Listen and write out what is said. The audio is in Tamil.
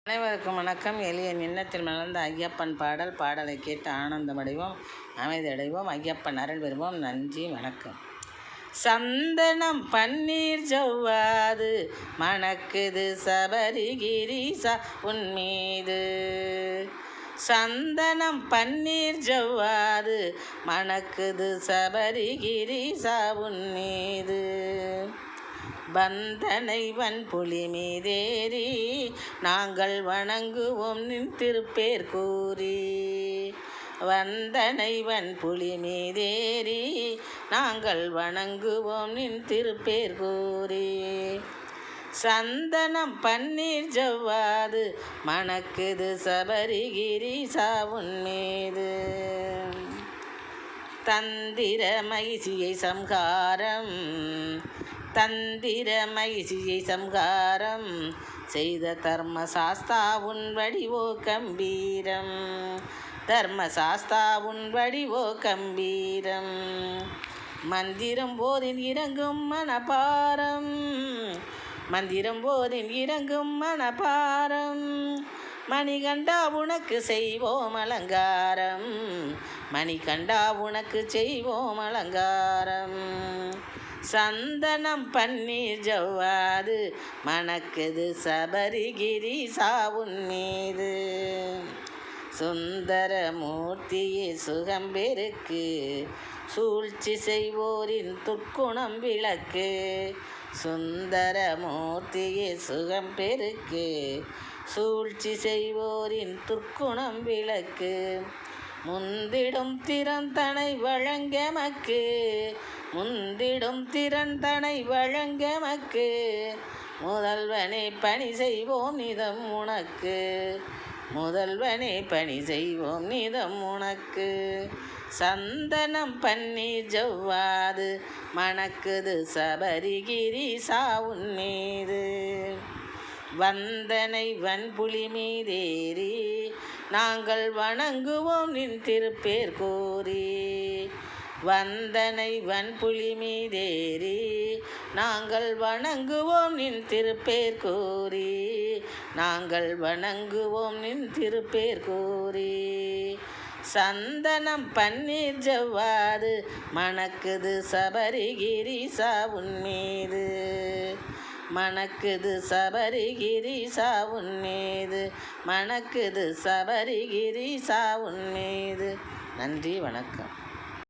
அனைவருக்கும் வணக்கம். எளிய நின்னத்தில் மலர்ந்த ஐயப்பன் பாடலை கேட்டு ஆனந்தமடைவோம், அமைதி அடைவோம், ஐயப்பன் அருள் பெறுவோம். நன்றி, வணக்கம். சந்தனம் பன்னீர் ஜவ்வாது மணக்குது சபரிகிரீசா உன்மீது. சந்தனம் பன்னீர் ஜவ்வாது மணக்குது சபரிகிரீசா உன்மீது. வந்தனை வன்புலி மீதேறி நாங்கள் வணங்குவோம் நின் திருப்பேர் கூறி. வந்தனை வன்புலி மீதேறி நாங்கள் வணங்குவோம் நின் திருப்பேர் கூறி. சந்தனம் பன்னீர் ஜவ்வாது மணக்குது சபரிகிரீசா உன்மீது. தந்திர மைசியை சம்ஹாரம் செய்த தர்மசாஸ்தா உன் வடிவோ கம்பீரம். தர்மசாஸ்தா உன் வடிவோ கம்பீரம். மந்திரம் போதின் இறங்கும் மனபாரம். மந்திரம் போதின் இறங்கும் மனபாரம். மணிகண்டா உனக்கு செய்வோம் அலங்காரம். மணிகண்டா உனக்கு செய்வோம் அலங்காரம். சந்தனம் பன்னீர் ஜவ்வாது மணக்குது சபரிகிரீசா உன்மீது. சுந்தர மூர்த்தியே சுகம்பெருக்கு சூழ்ச்சி செய்வோரின் துர்க்குணம் விளக்கு. சுந்தர மூர்த்தியே சுகம்பெருக்கு சூழ்ச்சி செய்வோரின் துர்க்குணம் விளக்கு. முந்திடும் திறந்தனை வழங்கமக்கு. முந்திடும் திறந்தனை வழங்கமக்கு. முதல்வனே பணி செய்வோம் நிதம் உனக்கு. முதல்வனே பணி செய்வோம் நிதம் உனக்கு. சந்தனம் பன்னீர் ஜவ்வாது மணக்குது சபரிகிரீசா உன்மீது. வந்தனை வன்புலி மீதேறி நாங்கள் வணங்குவோம் நின் திருப்பேர் கூறி. வந்தனை வன்புலி மீதேறி நாங்கள் வணங்குவோம் நின் திருப்பேர் கூறி. நாங்கள் வணங்குவோம் நின் திருப்பேர் கூறி. சந்தனம் பன்னீர் ஜவ்வாது மணக்குது சபரிகிரீசா உன்மீது. மணக்குது சபரிகிரீசா உன்மீது. மணக்குது சபரிகிரீசா உன்மீது. நன்றி, வணக்கம்.